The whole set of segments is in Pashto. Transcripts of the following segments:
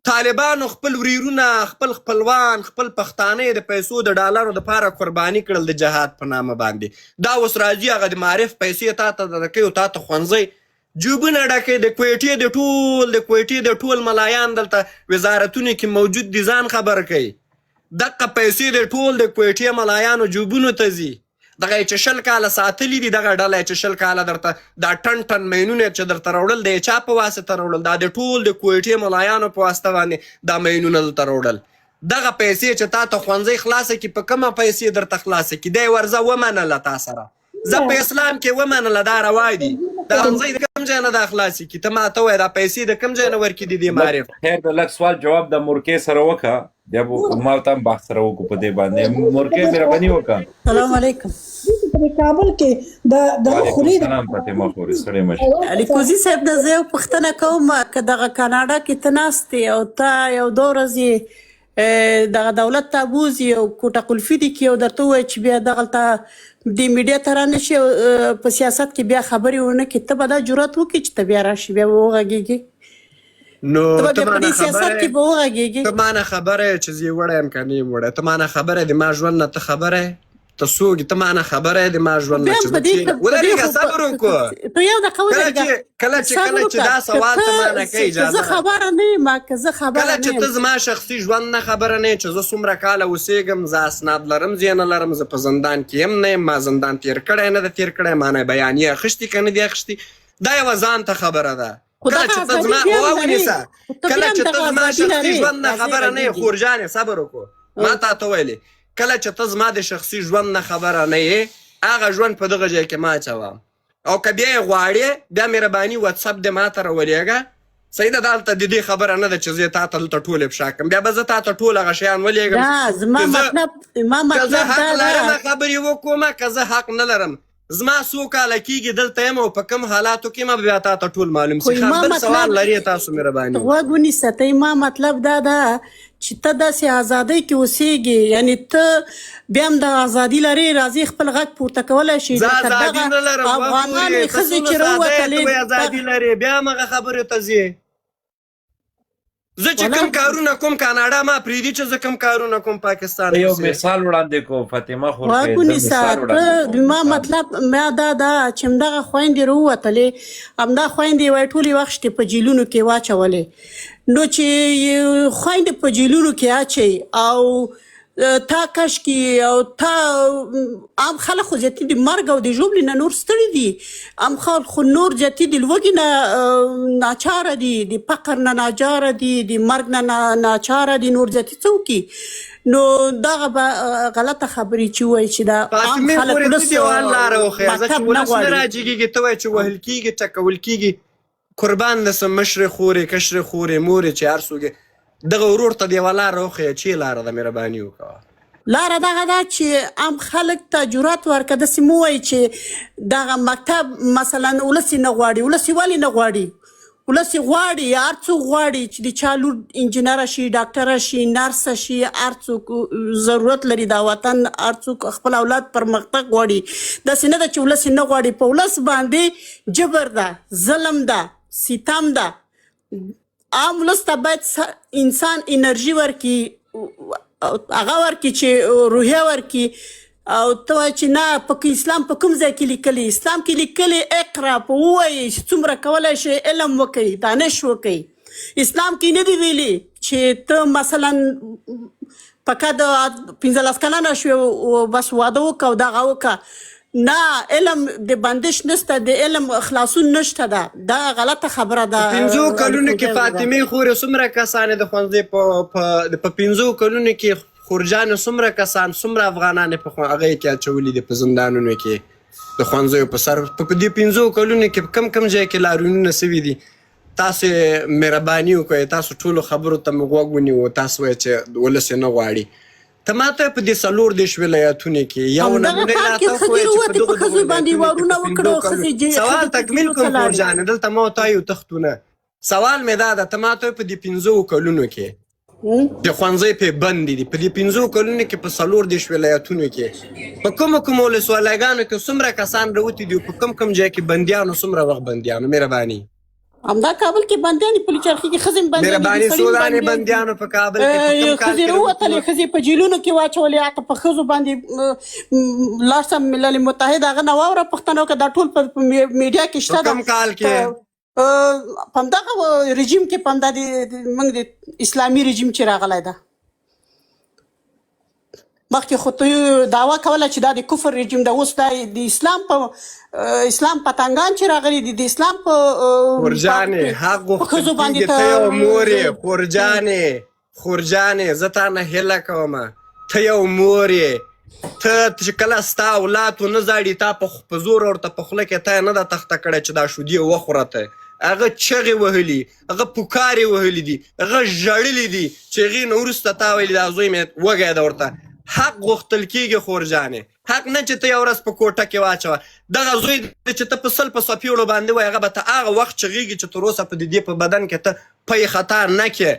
طالبانو خپل وريرونه خپل خپلوان خپل پښتانه د پیسو د ډالرو دپاره قرباني کړل د جهاد په نامه باندې. دا اوس راځي هغه د معارف پیسې تا ته درکوي او تا ته ښوونځی جوبونه ډکوي. د کویټې د ټول ملایان دلته وزارتونو کې موجود دي، ځان خبر کوي. دغه پیسې د ټول د کویټې ملایانو جوبونو ته ځي. دغه چې 20 کاله ساتلي دي، دغه ډله چې 20 کاله درته دا ټن مینونه چې درته راوړل د چا په واسطه راوړل؟ دا د ټول د کویټې ملایانو په واسطه باندې دا مینونه دلته راوړل. دغه پیسې چې تا ته ښوونځی خلاصه کړي، په کومه پیسې درته خلاصه کړي؟ دی ورځه ومنله تا سره، زه په اسلام کې ومنله، دا روا دي. دا ښوونځی د کوم ځای نه دا خلاصې کړي؟ ته ما ته ووایه دا پیسې د کوم ځای نه ورکړي دي دې معارف؟ خیر د لږ سوال جواب د مورکې سره وکړه، بیا به ما ته هم بحث سره وکړو په دې باندې. مورکې مهرباني وکړه. سلام علیکم. په کابل کې د خوري سلام فاطمه خوري سړی مشه الیکوزي صاحب د زه پښتنه کوم که دغه کاناډا کې ته ناست او ته یو 2 ورځې دغه دولت ته بوزي او کوټه قلفي دي کې او درته ووایي چې بیا دغلته د میډیا ته رانشي په سیاست کې بیا خبرې ونه کړي، ته به دا جرأت وکړي چې ته بیا راشي بیا به وغږېږي؟ نو ته به په دې سیاست کې به وغږېږي؟ ته مانه خبره یې چې زه یې وړی یم که نه یم وړی؟ ته مانه خبره یې د ما ژوند نه ته خبره یې؟ ته څوک یې؟ ته مانه خبره یې د ما ژوند نه چې ودرېږه صبر وکړو. ته یو دقیقه ودرېږه. کله چې دا سوال ته مانه کوي اجازه زه خبره نه یم، که زه خبره کله نه چې ته زما شخصي ژوند نه خبره نه یې چې زه څومره کاله اوسېږم، زه اسناد لرم زه یې نه لرم، زه په زندان کې یم نه یم، ما زندان تېر کړی نه ده تېر کړی، ما نه بیانیې اخیستې که نه دي اخیستې، دا یوه ځان ته خبره ده. کله چې ته زما ونیسه، کله چې ته زما شخصي ژوند نه خبره نه یې، خورجانې صبر وکړو، ما تا ته ویلې کله چې ته زما د شخصي ژوند نه خبره نه یې، هغه ژوند په دغه ځای کې ما اچوم. او که بیا یې غواړې بیا مهرباني واتساپ دې ما ته راولېږه. صحیح ده، دلته د دې خبره نه ده چې زه تا ته دلته ټول افشا کړم، بیا به زه تا ته ټول هغه شیان ولېږم. زما مطلب که زه حق لرم خبرې وکړم، که زه حق نه لرم، زما څو کاله کېږي دلته یم او په کوم حالاتو کې ما بیا تا ته ټول معلوم سي. بل سوال لرې تاسو مهرباني غوږ ونیسه. ته ما مطلب دا ده چې ته داسې ازادۍ کې اوسېږې، یعنې ته بیا هم د ازادي لرې، راځې خپل غږ پورته کولی شي. زه ازادي نه لرم، افغانانو ښځې چې راووتلې ازادي لرې، بیا هم هغه خبرې ته ځې. زه چې کوم کارونه کوم کاناډا ما پرېږدي چې زه کوم کارونه کوم پاکستان یو مثال وړاندې کو فاطمه خورکې غوږ ونیسه. ما مطلب ما دا ده چې همدغه خویندې راووتلې، همدا خویندې وایي ټولې وخت یې په جیلونو کې واچولې. نو چې خویندې په جیلونو کې اچوي او تا کشکي او تا عام خلک خو زیاتي د مرګ او د ژوبلې نه نور ستړي دي، عام خلک خو نور زیاتي د لوږې نه ناچاره دي، د فقر نه ناچاره دي، د مرګ نه ناچاره دي، نور زیاتي څه وکړي؟ نو دغه به غلطه خبرې چې وایي چې دا عام خلک ولس مکتب نه غواړي. ته وایې چې وهل کېږي، ټکول کېږي، قربان دسم مشرې خورې کشرې خورې مورې چې هر څوک دغه ورور ته د یوه لاره وښیه چې لاره ده مهرباني وکړه. لاره دغه ده چې عام خلک ته جرأت ورکړه، داسې مو وایي چې دغه مکتب مثلا ولس یې نه غواړي. ولس یې ولې نه غواړي؟ ولس یې غواړي، هر څوک غواړي چې د چا لور انجینره شي، ډاکټره شي، نرسه شي، هر څوک ضرورت لري دا وطن، هر څوک خپل اولاد پرمختګ غواړي. داسې نه ده چې ولس یې نه غواړي. په ولس باندې جبر ده، ظلم ده، ستم ده. عام ولس ته باید انسان انرژي ورکړي، هغه ورکړي چې روحیه ورکړي. او ته وایې چې نه په اسلام په کوم ځای کې لیکلي؟ اسلام کې لیکلي اقرا، په ووایي چې څومره کولی شي علم وکړي، دانش وکړي. اسلام کې نه دی ویلي چې ته مثلا پکه د 15 کلنه شوې بس واده وکړه او دغه وکړه. نه، علم د بندش نشته، د علم خلاصون نشته. دا غلطه خبره ده. 15 کلونو کې فاطمې خورې څومره کسانې د ښوونځي په 15 کلونو کې خورجانې څومره کسان څومره افغانانې په هغه کې اچولي دي په زندانونو کې د ښوونځیو په سر. په دې 15 کلونو کې کم ځای کې لاریونونه سوي دي. تاسو مهرباني وکړئ، تاسو ټولو خبرو ته مو غوږ ونیو، تاسو وایئ چې ولس یې نه غواړي. ته ماته په دې 4 ولایتونو کې یو نمونه راته وښیه چې په دغه ښځو باندې وارونه وکړو. سوال تکمیل کوم خورجانې، دلته ما ورته وایو تختونه. سوال مې دا ده، ته ماته په دې 15 کلونو کې د ښوونځی پې بندې دي، په دې 15 کلونو کې په 4 ولایتونو کې په کومو ولسوالیګانو کې څومره کسان راوتي دي، په کوم ځای کې بندیانو څومره وخت بندیانو؟ مهرباني همدا کابل کې بندیان دي، پل چرخي کې ښځې بندیان دي، مهرباني سړي سودانې بندیان دي. بندیانو په کابل کې په کوم کال ښځې کې راووتلې، ښځې په جیلونو کې واچولې، هغه په ښځو باندې لاړ سم ملل متحد هغه نه واوره پښتنو که دا ټول په میډیا کې شته په کوم کال کې په همدغه رژیم کې، په همدا موږ د اسلامي رژیم چې راغلی ده مخکې خو ته دعوا کوله چې دا د کفر رژیم ده، اوس دا د اسلام پتنګان چې راغلي دي د اسلام په خورجانې حق غوښتل کېږي، ته یو مور یې خورجانې زه تا نه هیله کوم، ته یو مور یې، ته چې کله ستا اولاد ونه زاړي تا په زور ورته په خوله کې ته یې نه ده تخته کړی چې دا شودې وخوره ته، هغه چغې وهلي، هغه پوکارې وهلي دي، هغه ژړلي دي چې هغې نه وروسته تا ویلي دا زوی مې وږی ده ورته. حق غوښتل کېږي خورجانې، حق نه چې ته یو ورځ په کوټه کې واچوه. دغه زوی چې ته په سل په سپیړو باندې وایي هغه به ته هغه وخت چغېږي چې تر اوسه په د دې په بدن کې ته پی خطا نه کې.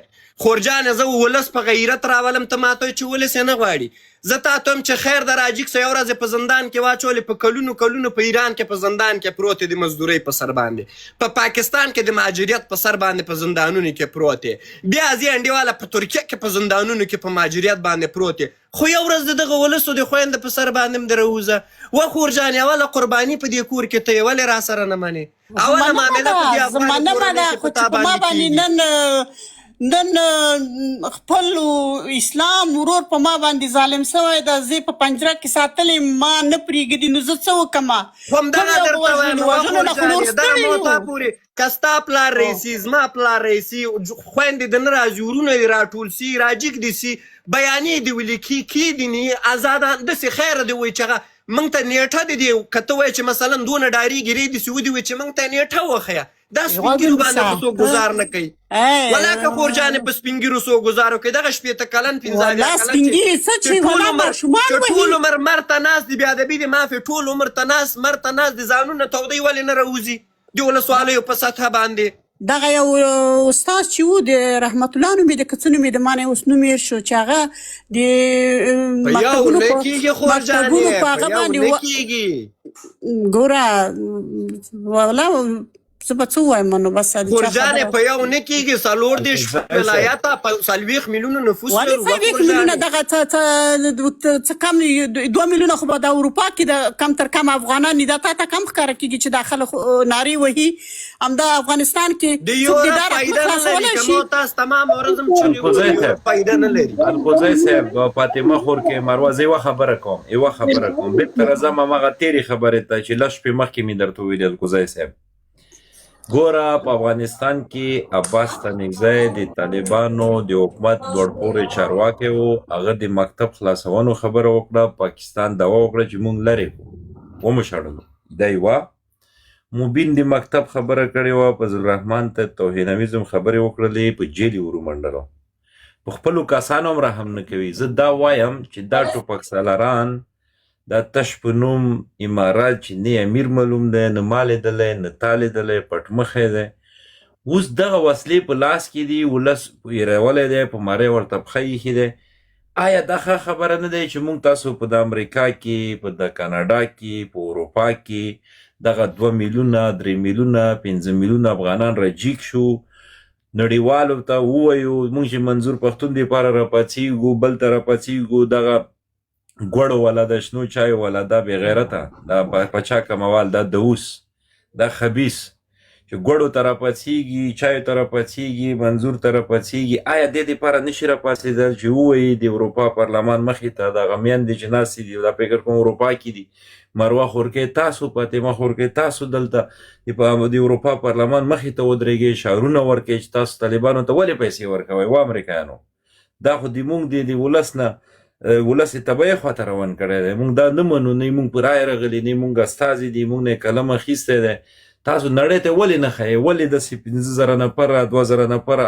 خورجانې زه ولس په غیرت راولم، ته ماته وایې چې ولس یې نه غواړي. زه تا ته هم چې خیر د راجیک سه یو ورځ په زندان کې واچولې، په کلونو په ایران کې په زندان کې پروت دی د مزدورۍ په سر باندې، په پاکستان کې د مهاجریت په سر باندې په زندانونو کې پروت دی، بیا ځي انډیواله په ترکیه کې په زندانونو کې په مهاجریت باندې پروت دی، خو یو ورځ د دغه ولسو د خویندو په سر باندې هم د راوځه. و خورجانې اوله قرباني په دې کور کې ته یې ولې را سره نه منې؟ اوله معامله په دې افغان کورنۍ کې په تا باندې کېږي. نن خپل اسلام ورور په ما باندې ظالم شوی ده، زه په پنجره کې ساتلی ما نه پرېږدي، نو زه څه وکړمه؟ همدغه درته وایم دغه موضوع پورې که ستا پلار رئیسي، زما پلار رئیسي، خویندې د نه راځي، ورونه دې راټول سي، راجیک دې سي، بیانې دې ولیکي، کېدې نه ازادان داسې خیره دې وایي چې هغه موږ ته نیټه دې دی، که ته وایې چې مثلا دونه ډارېږي ری دې سي ودې وایي چې موږ ته نیټه وښیه. دا سپین ږیرو باندې خو څوک ګزار نه کوي، ولاکه خورجانې په سپین ږیرو څوک ګزار وکړي. دغه شپېته کلن چې ټول عمر مر ته ناست دي، بېادبي دې معافې، ټول عمر ته ناست مر ته ناست دي، ځانونه تودی ولې نه راوځي د ولسوالیو په سطحه باندې؟ دغه یو استاد چې و د رحمت الله نوم یې د که څه نوم یې د ما نه اوس نوم هېر شو، چې هغه د مکتبونو په هغه باندې ګوره والا زه به څه ووایم نو بس خورجانې په یو نه کېږي، 40 ولایته په 40 میلیونه نفوس لرو. ولې 40 میلیونه دغه څه کم 2 میلیونه خو به د اروپا کې د کم تر کم افغانان دي، دا تا ته کم ښکاره کېږي چې دا خلک نارې وهي. همدا افغانستان کې د یورپ فایده نه لري، که مو تاسو تمام ورځ هم چلېږو فایده نه لري. القوزی صاحب فاطمه خور کې مروه، زه یوه خبره کوم بېرته راځم هماغه تېرې خبرې ته چې لږ شپې مخکې مې درته ویلي. القوزی صاحب ګوره، په افغانستان کې عباس ستانکزی د طالبانو د حکومت لوړپوړی چارواکی و، هغه د مکتب خلاصونو خبره وکړه، پاکستان دعوا وکړه چې موږ لرې کړو، ومشړلو. دا یوه مبین د مکتب خبره کړې وه، فضل الرحمن ته توهینامیزم خبرې وکړلې، په جیل یې ورومنډلو، په خپلو کسانو هم رحم نه کوي. زه دا وایم چې دا ټوپک سالاران، دا تش په نوم امارات چې نه امیر معلوم دی، نه ما لیدلی، نه تا لیدلی، پټمخی دی، اوس دغه وسلې په لاس کې دي، ولس هېرولی دی، په ماری ورته پښه ایښي دی. آیا دا ښه خبره نه دی چې موږ تاسو په د امریکا کې، په د کاناډا کې، په اروپا کې دغه 2 میلیونه 3 میلیونه 5 میلیونه افغانان راجیک شو، نړیوالو ته ووایو موږ چې منظور پښتون دپاره راپاڅېږو، بل ته راپاڅېږو، دغه ګوړو والا د شنو چایو والا دا بېغیرته، دا پچا کموال، دا دوس، دا خبیث چې ګوړو ته راپاڅېږي، چایو ته راپاڅېږي، منظور ته راپاڅېږي. آیا دې دپاره نشي راپاڅېدل چې ووایي د اروپا پارلمان مخې ته دغه میندې چې ناستې دي، دا فکر کوم اروپا کې دي، مروه خورکۍ تاسو، فاطمه خورکۍ تاسو دلته د اروپا پارلمان مخې ته ودرېږئ، شعارونه ورکوئ چې تاسو طالبانو ته ولې پیسې ورکوئ؟ و امریکایانو دا خو د موږ د ولس نه ولس یې تبعې خواته روان کړی دی، موږ دا نه منو، نه موږ په رایه راغلي، نه موږ استازي دي، موږ نه یې قلم اخیستی دی. تاسو نړۍ ته ولې نه ښایئ؟ ولې داسې 15,000 نفره 2,000 نفره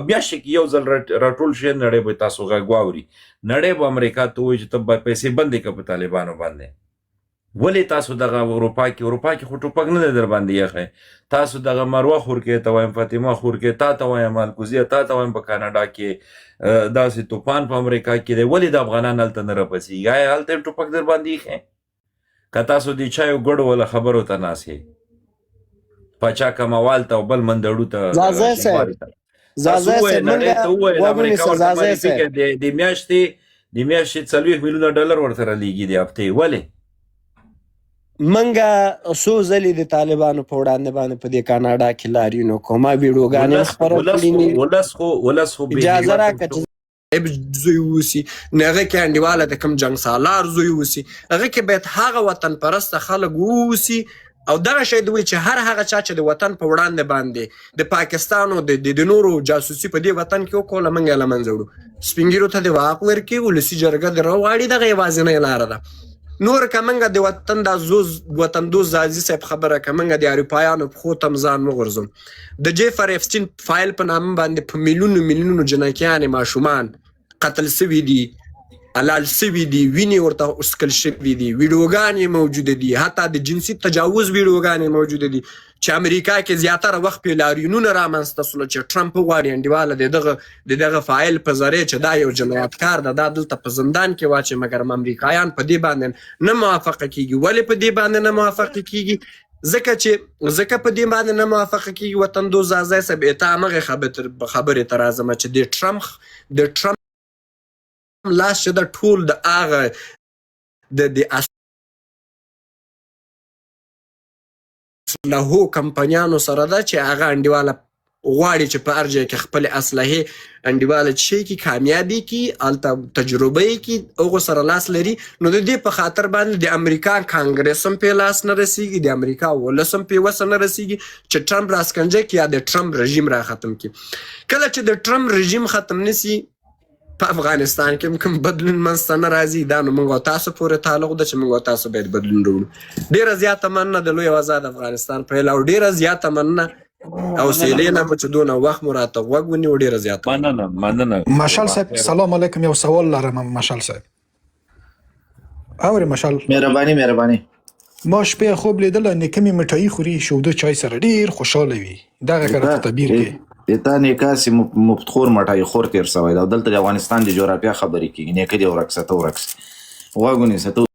میاشتې کې یو ځل راټول شي، نړۍ به تاسو غږ واوري، نړۍ به امریکا ته وایي چې ته به پیسې بندې کړه په طالبانو باندې. ولې تاسو دغه اروپا کې خو ټوپک نه دی در باندې یخی؟ تاسو دغه مروه خورکۍ ته وایم، فاطمه خورکۍ تا ته وایم، الکوزیه تا ته وایم، په کاناډا کې داسې طوفان په امریکا کې دی، ولې د افغانان هلته نه راپسېږي؟ آیا هلته یې ټوپک در باندې ایښی؟ که تاسو د چایو ګډو والا خبرو ته ناست یې، پاچا کموال ته او بل منډړو ته زازی صاحب شینواري ته. زازی تاسو صاحب وویل هغې ته منګه وویل غوږ امریکا ونیسه ورته زازی مالي صاحب فکر د میاشتې 40 میلیونه ډالر ورته رالیږي د هفتې. ولې منګه څو ځلې د طالبانو په وړاندې باندې په دې کاناډا کې لاریونو کومه ویډیوګانې هم خپره کړي دي. ولس خو اجازه راکړه چې زوی اوسي نو هغه کې انډیواله د کوم جنګ سالار زوی اوسي هغه کې باید هغه وطن پرسته خلک اوسي او دغه شی دوی چې هر هغه چا چې د وطن په وړاندې باندې د پاکستان او د نورو جاسوسي په دې وطن کې وکړله موږ یې له منځه وړو. سپین ږیرو ته د واک ورکړي ولسي جرګه د راوغواړي دغه یوازینۍ لاره ده. نور که موږ د وطن دا وطن دوست زازي صاحب خبره که موږ د اروپایانو پښو ته ځان وغورځوم د جیفر ایفسټین فایل په نامه باندې په میلیونو جنکیانې ماشومان قتل سوي دي حلال سوي دي وینې ورته اسکل شوي دي ویډیوګانې موجوده دي حتی د جنسي تجاوز ویډیوګانې موجوده دي چې امریکا کې زیاتره وخت پې لاریونونه رامنځته سوله چې ټرمپ وغواړي انډیواله د دغه فایل په ذریعه چې دا یو جنایتکار ده دا دلته په زندان کې واچي مګر امریکایان په دې باندې نه موافقه کیږي. ولې په دې باندې نه موافقه کیږي؟ ځکه په دې باندې نه موافقه کیږي وطن دوست زازی صاحب ته همغې خبرې ته راځم چې د ټرمپ لاس چې د ټول د هغه د اسلحو کمپنیانو سره ده چې هغه انډیواله غواړي چې په هر ځای کې خپلې اسلحې انډیواله شي کې کامیابي کې هلته تجربه یې کې هغو سره لاس لري. نو د دې په خاطر باندې د امریکا کانګرس هم پې لاس نه رسیږي د امریکا ولس هم پې وسه نه رسیږي چې ټرمپ راسکنجه کړي یا د ټرمپ رژیم را ختم کړي. کله چې د ټرمپ رژیم ختم نسی په افغانستان کې کوم بدلون منځته نه راځي دا نو موږ او تاسو پورې تعلق ده چې موږ او تاسو باید بدلون راوړو. ډېره زیاته مننه د لوی آزاد افغانستان پیل او ډېره زیاته مننه حوصلې نه مو چې دونه وخت مو راته غوږ ونیو ډېره زیاته مننه. مشال صاحب سلام علیکم یو سوال لرم مشال صاحب اوري مشال مهرباني ما شپې خوب لیدل نیکمي مټای خوري شوده چای سره ډیر خوشاله وي دغه کړه تعبیر کې دتا نیکاسي مفتخور مټای خور تیر سوی دا دلته د افغانستان د جغرافیا خبرې کیږي نیکه دی ورکسته غوګونی ستو